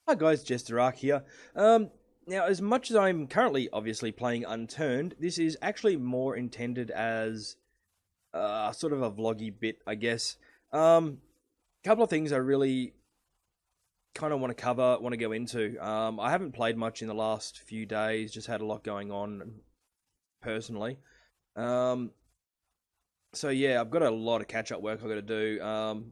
Hi guys, JesterArke here. Now, as much as I'm currently obviously playing Unturned, this is actually more intended as sort of a vloggy bit, I guess. Couple of things I really kind of want to cover, want to go into. I haven't played much in the last few days, just had a lot going on personally. Um, so yeah, I've got a lot of catch-up work I've got to do.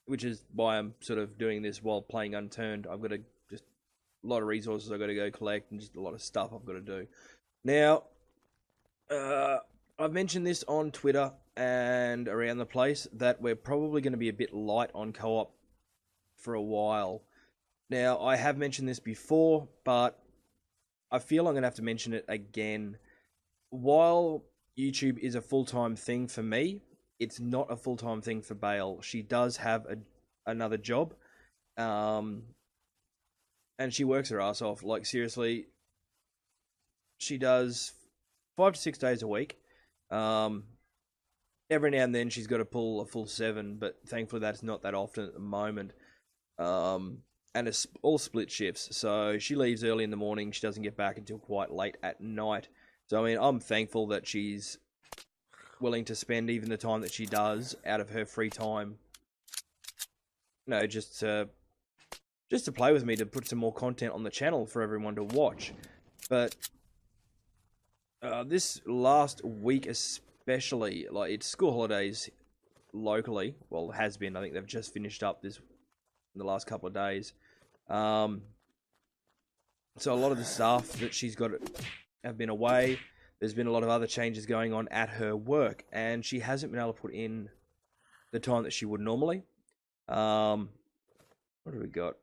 Which is why I'm sort of doing this while playing Unturned. I've got to just a lot of resources I've got to go collect and just a lot of stuff I've got to do. Now, I've mentioned this on Twitter and around the place that we're probably going to be a bit light on co-op for a while. Now, I have mentioned this before, but I feel I'm going to have to mention it again. While YouTube is a full-time thing for me, it's not a full-time thing for Bale. She does have another job, and she works her ass off. Like, seriously, she does 5 to 6 days a week. Every now and then she's got to pull a full 7, but thankfully that's not that often at the moment. And it's all split shifts, so she leaves early in the morning. She doesn't get back until quite late at night. So, I mean, I'm thankful that she's willing to spend even the time that she does out of her free time, you know, just to play with me, to put some more content on the channel for everyone to watch. But this last week especially, like, it's school holidays locally. Well, it has been. I think they've just finished up this in the last couple of days. So a lot of the staff that she's got have been away. There's been a lot of other changes going on at her work, and she hasn't been able to put in the time that she would normally. What have we got?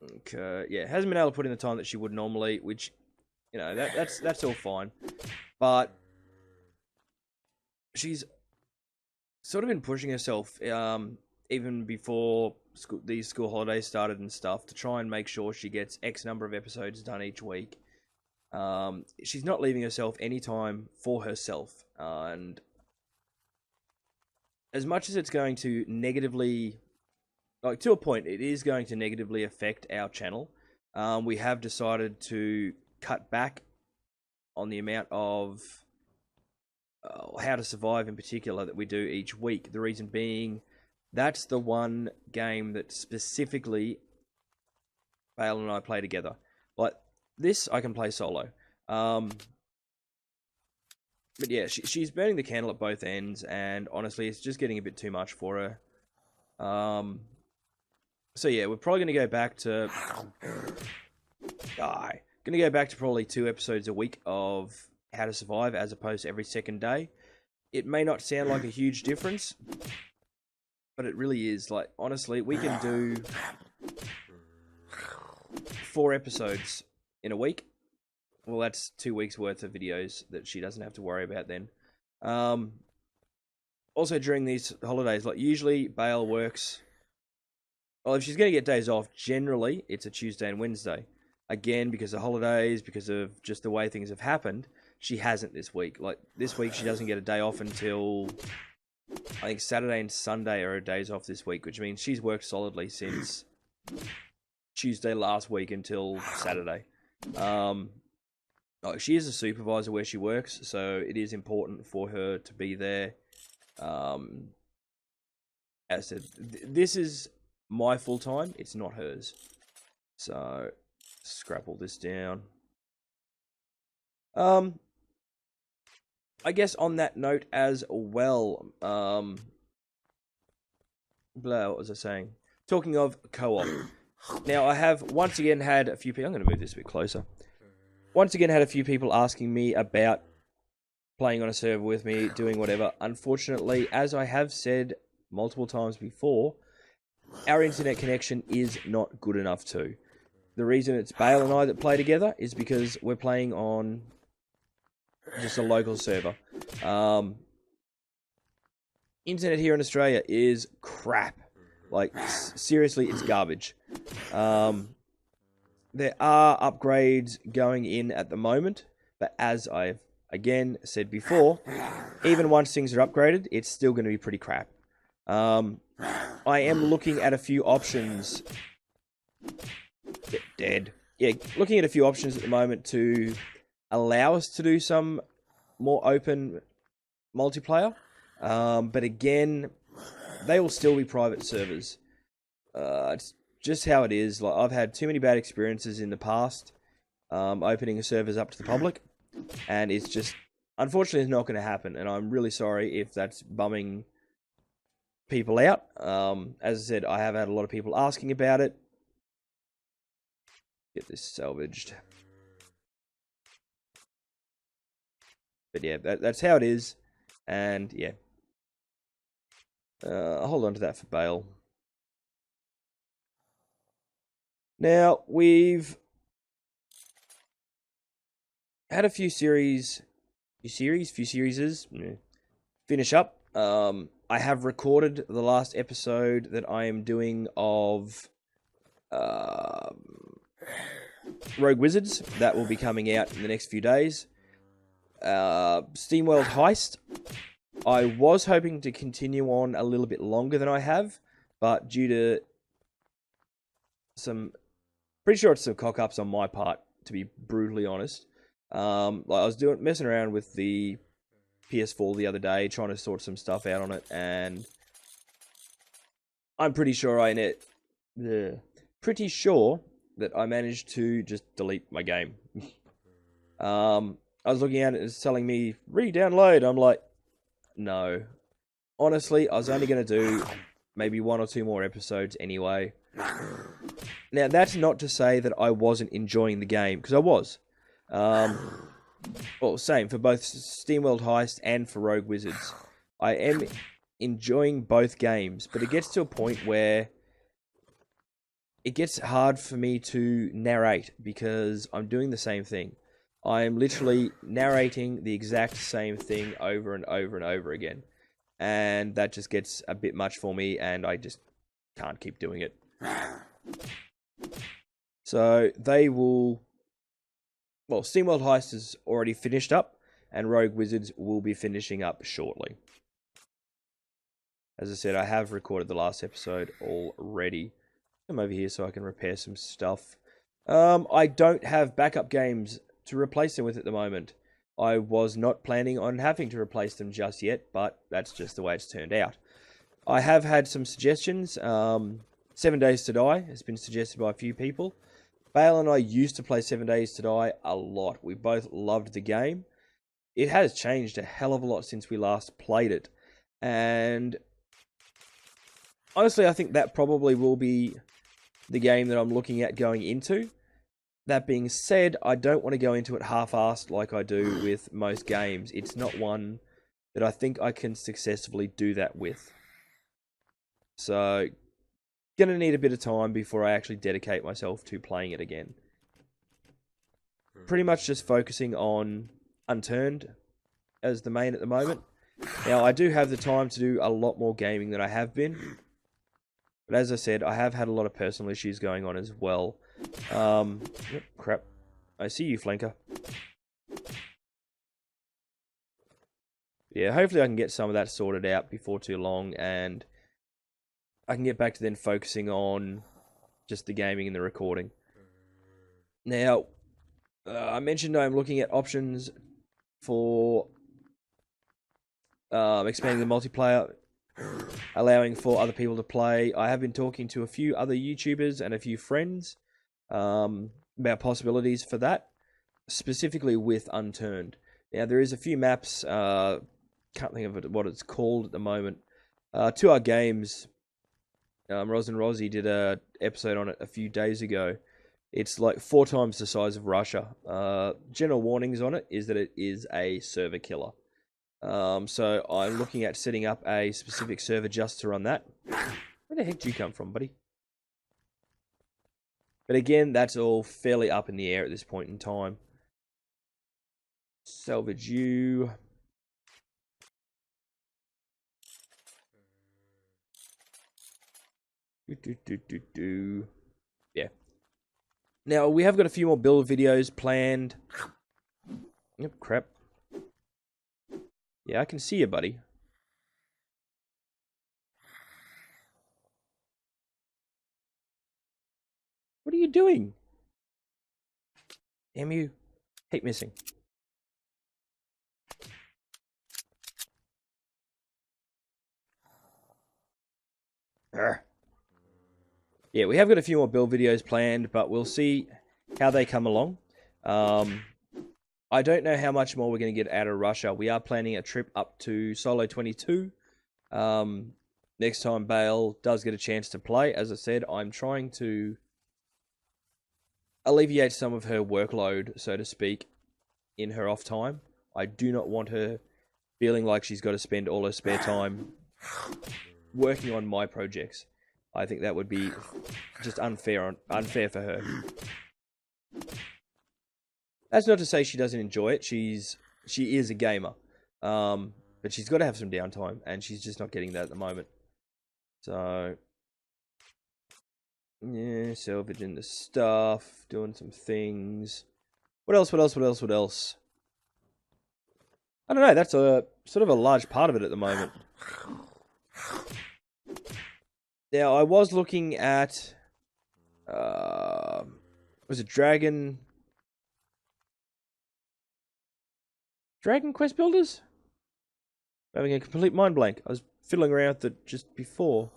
Okay, yeah, hasn't been able to put in the time that she would normally, which, you know, that's all fine. But she's sort of been pushing herself, even before these school holidays started and stuff, to try and make sure she gets X number of episodes done each week. She's not leaving herself any time for herself, and as much as it's going to negatively, like, to a point, it is going to negatively affect our channel. We have decided to cut back on the amount of How to Survive in particular that we do each week. The reason being, that's the one game that specifically Bale and I play together. Like, this I can play solo. But yeah, she's burning the candle at both ends, and honestly, it's just getting a bit too much for her. So yeah, we're probably going to go back to... Going to go back to probably 2 episodes a week of How to Survive, as opposed to every second day. It may not sound like a huge difference, but it really is. Like, honestly, we can do 4 episodes in a week. Well, that's 2 weeks worth of videos that she doesn't have to worry about then. Also, during these holidays, like, usually Bale works... Well, if she's going to get days off, generally it's a Tuesday and Wednesday. Again, because of holidays, because of just the way things have happened, she hasn't this week. Like, this week she doesn't get a day off until... I think Saturday and Sunday are her days off this week, which means she's worked solidly since Tuesday last week until Saturday. She is a supervisor where she works, so it is important for her to be there. As I said, this is my full-time, it's not hers. So, scrap all this down. I guess on that note as well, what was I saying? Talking of co-op. Now, I have once again had a few people... I'm going to move this a bit closer. Once again had a few people asking me about playing on a server with me, doing whatever. Unfortunately, as I have said multiple times before, our internet connection is not good enough too. The reason it's Bale and I that play together is because we're playing on just a local server. Internet here in Australia is crap. Like, seriously, it's garbage. There are upgrades going in at the moment, but as I've again said before, even once things are upgraded, it's still going to be pretty crap. I am looking at a few options Dead. Yeah, looking at a few options at the moment to allow us to do some more open multiplayer. But again, they will still be private servers. It's just how it is. Like, I've had too many bad experiences in the past opening servers up to the public, and it's just, unfortunately, it's not going to happen. And I'm really sorry if that's bumming people out. As I said, I have had a lot of people asking about it. Get this salvaged. But yeah, that's how it is. And yeah. I'll hold on to that for Bale. Now, we've had a few series finish up. I have recorded the last episode that I am doing of Rogue Wizards. That will be coming out in the next few days. SteamWorld Heist. I was hoping to continue on a little bit longer than I have, but due to some, pretty sure it's some cock-ups on my part, to be brutally honest. Like I was messing around with the PS4 the other day, trying to sort some stuff out on it, and I'm pretty sure that I managed to just delete my game. I was looking at it, it's telling me re-download. I'm like, no. Honestly, I was only going to do maybe 1 or 2 more episodes anyway. Now, that's not to say that I wasn't enjoying the game, because I was. Well, same for both SteamWorld Heist and for Rogue Wizards. I am enjoying both games, but it gets to a point where it gets hard for me to narrate because I'm doing the same thing. I am literally narrating the exact same thing over and over and over again. And that just gets a bit much for me, and I just can't keep doing it. So they will... Well, SteamWorld Heist is already finished up, and Rogue Wizards will be finishing up shortly. As I said, I have recorded the last episode already. Come over here so I can repair some stuff. I don't have backup games to replace them with at the moment. I was not planning on having to replace them just yet, but that's just the way it's turned out. I have had some suggestions. 7 Days to Die has been suggested by a few people. Bale and I used to play 7 Days to Die a lot. We both loved the game. It has changed a hell of a lot since we last played it. And honestly, I think that probably will be the game that I'm looking at going into. That being said, I don't want to go into it half-assed like I do with most games. It's not one that I think I can successfully do that with. So, gonna need a bit of time before I actually dedicate myself to playing it again. Pretty much just focusing on Unturned as the main at the moment. Now, I do have the time to do a lot more gaming than I have been. But as I said, I have had a lot of personal issues going on as well. Crap. I see you, flanker. Yeah, hopefully I can get some of that sorted out before too long, and I can get back to then focusing on just the gaming and the recording. Now, I mentioned I'm looking at options for expanding the multiplayer, allowing for other people to play. I have been talking to a few other YouTubers and a few friends about possibilities for that, specifically with Unturned. Now, there is a few maps, can't think of what it's called at the moment. 2R Games, Roz and Rozzy did an episode on it a few days ago. It's like 4 times the size of Russia. General warnings on it is that it is a server killer. So I'm looking at setting up a specific server just to run that. Where the heck do you come from, buddy? But again, that's all fairly up in the air at this point in time. Salvage you. Yeah. Now, we have got a few more build videos planned. Yep, crap. Yeah, I can see you, buddy. What are you doing? Damn you. Keep missing. Urgh. Yeah, we have got a few more build videos planned, but we'll see how they come along. I don't know how much more we're going to get out of Russia. We are planning a trip up to Solo 22. Next time Bale does get a chance to play. As I said, I'm trying to alleviate some of her workload, so to speak, in her off time. I do not want her feeling like she's got to spend all her spare time working on my projects. I think that would be just unfair for her. That's not to say she doesn't enjoy it. She is a gamer, but she's got to have some downtime, and she's just not getting that at the moment. So, yeah, salvaging the stuff, doing some things. What else? What else? What else? What else? I don't know. That's a sort of a large part of it at the moment. Now, I was looking at, was it Dragon Quest Builders? I'm having a complete mind blank. I was fiddling around with it just before.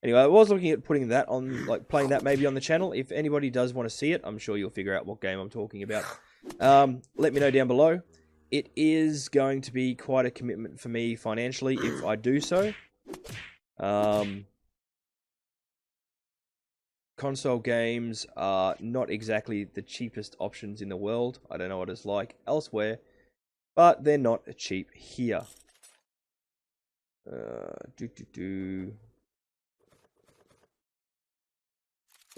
Anyway, I was looking at putting that on, like, playing that maybe on the channel. If anybody does want to see it, I'm sure you'll figure out what game I'm talking about. Let me know down below. It is going to be quite a commitment for me financially if I do so. Console games are not exactly the cheapest options in the world. I don't know what it's like elsewhere, but they're not cheap here.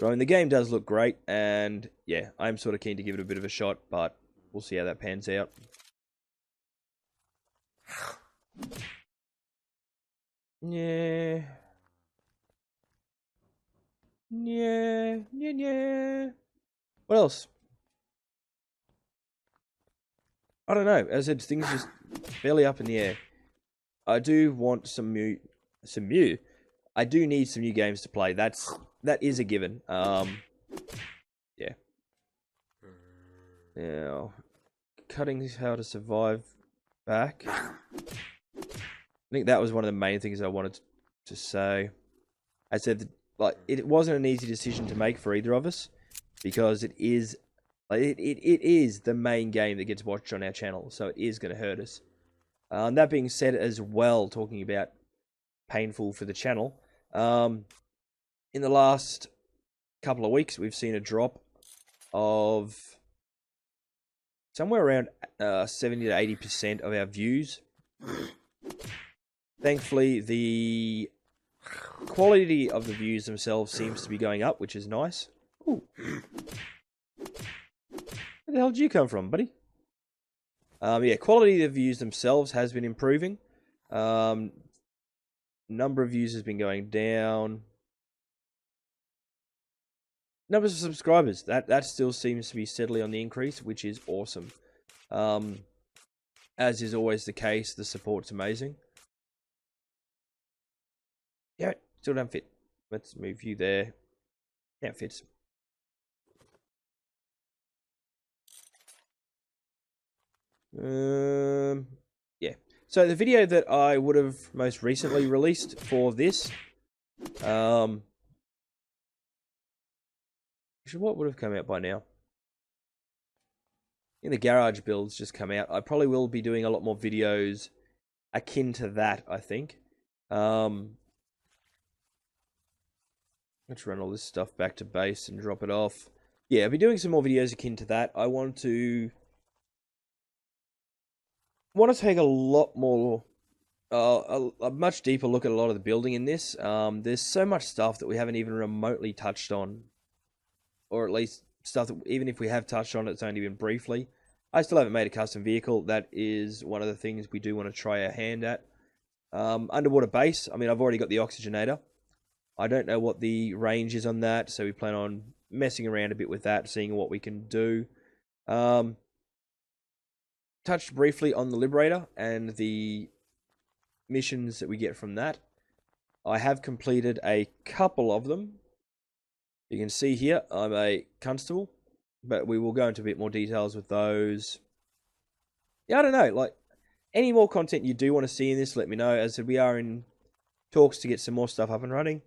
I mean, the game does look great, and yeah, I'm sort of keen to give it a bit of a shot, but we'll see how that pans out. Yeah. Yeah. What else? I don't know. As I said, things just fairly up in the air. I do want some new. I do need some new games to play. That is a given. Yeah. Now, cutting how to survive back. I think that was one of the main things I wanted to say. I said that, like, it wasn't an easy decision to make for either of us, because it is, like, it is the main game that gets watched on our channel, so it is going to hurt us. That being said, as well, talking about painful for the channel, in the last couple of weeks, we've seen a drop of somewhere around 70 to 80% of our views. Thankfully, the quality of the views themselves seems to be going up, which is nice. Ooh. Where the hell did you come from, buddy? Yeah, quality of the views themselves has been improving. Number of views has been going down. Numbers of subscribers, that still seems to be steadily on the increase, which is awesome. As is always the case, the support's amazing. Yeah, still don't fit. Let's move you there. Yeah, it fits. Yeah. So the video that I would have most recently released for this, actually, what would have come out by now? In the garage builds just come out. I probably will be doing a lot more videos akin to that, I think. Let's run all this stuff back to base and drop it off. Yeah, I'll be doing some more videos akin to that. I want to take a lot more, a much deeper look at a lot of the building in this. There's so much stuff that we haven't even remotely touched on, or at least stuff that even if we have touched on, it's only been briefly. I still haven't made a custom vehicle. That is one of the things we do want to try our hand at. Underwater base. I mean, I've already got the oxygenator. I don't know what the range is on that, so we plan on messing around a bit with that, seeing what we can do. Touched briefly on the Liberator and the missions that we get from that. I have completed a couple of them. You can see here, I'm a constable, but we will go into a bit more details with those. Yeah, I don't know, like, any more content you do want to see in this, let me know. As I said, we are in talks to get some more stuff up and running.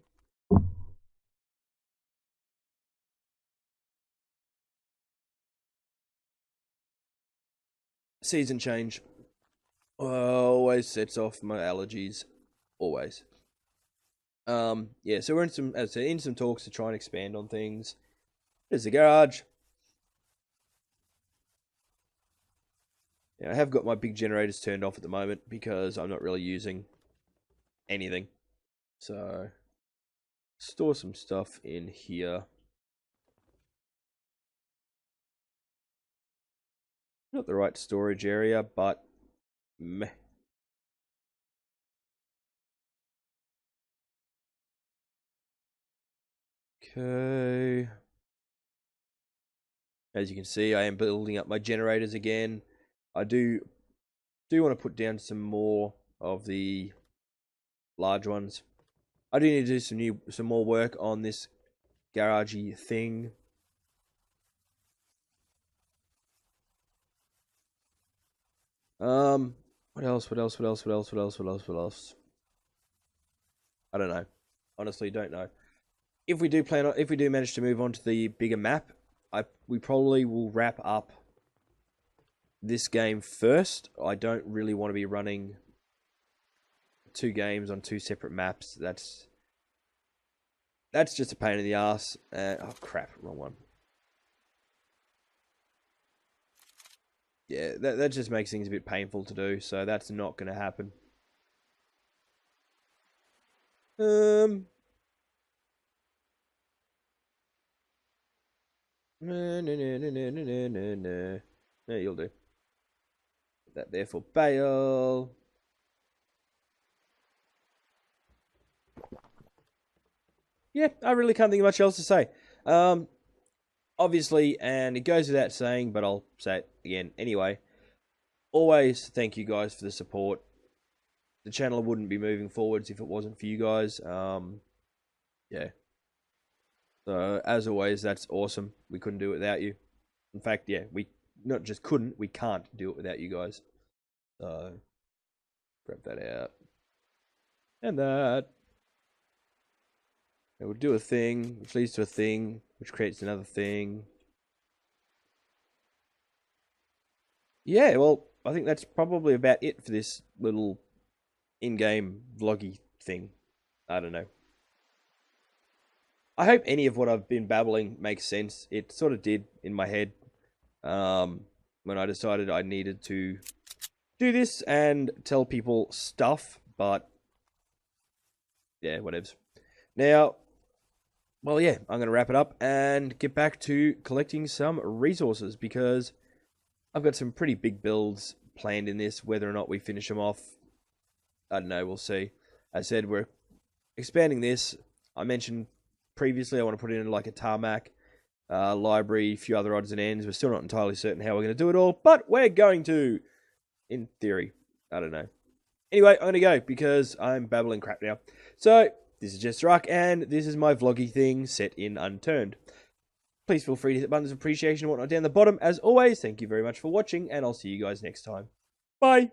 Season change always sets off my allergies, always. Yeah, so we're in some, as I said, in some talks to try and expand on things. There's the garage. Yeah, I have got my big generators turned off at the moment because I'm not really using anything. So, store some stuff in here. Not the right storage area, but meh. Okay. As you can see, I am building up my generators again. I do want to put down some more of the large ones. I do need to do some more work on this garagey thing. What else? What else? What else? What else? What else? What else? What else? I don't know. Honestly, don't know. If we do manage to move on to the bigger map, we probably will wrap up this game first. I don't really want to be running 2 games on 2 separate maps. That's just a pain in the ass. Oh crap, wrong one. Yeah, that just makes things a bit painful to do, so that's not going to happen. No, you'll do. Put that there for Bale. Yeah, I really can't think of much else to say. Obviously, and it goes without saying, but I'll say it again anyway. Always thank you guys for the support. The channel wouldn't be moving forwards if it wasn't for you guys. Yeah. So, as always, that's awesome. We couldn't do it without you. In fact, yeah, we not just couldn't, we can't do it without you guys. So, grab that out. And that. It will do a thing, which leads to a thing, which creates another thing. Yeah, well, I think that's probably about it for this little in-game vloggy thing. I don't know. I hope any of what I've been babbling makes sense. It sort of did in my head when I decided I needed to do this and tell people stuff, but yeah, whatevs. Now, well, yeah, I'm going to wrap it up and get back to collecting some resources because I've got some pretty big builds planned in this. Whether or not we finish them off, I don't know, we'll see. As I said, we're expanding this. I mentioned previously I want to put in like a tarmac, library, a few other odds and ends. We're still not entirely certain how we're going to do it all, but we're going to, in theory. I don't know. Anyway, I'm going to go because I'm babbling crap now. So, this is JesterArke, and this is my vloggy thing set in Unturned. Please feel free to hit buttons of appreciation and whatnot down the bottom. As always, thank you very much for watching, and I'll see you guys next time. Bye!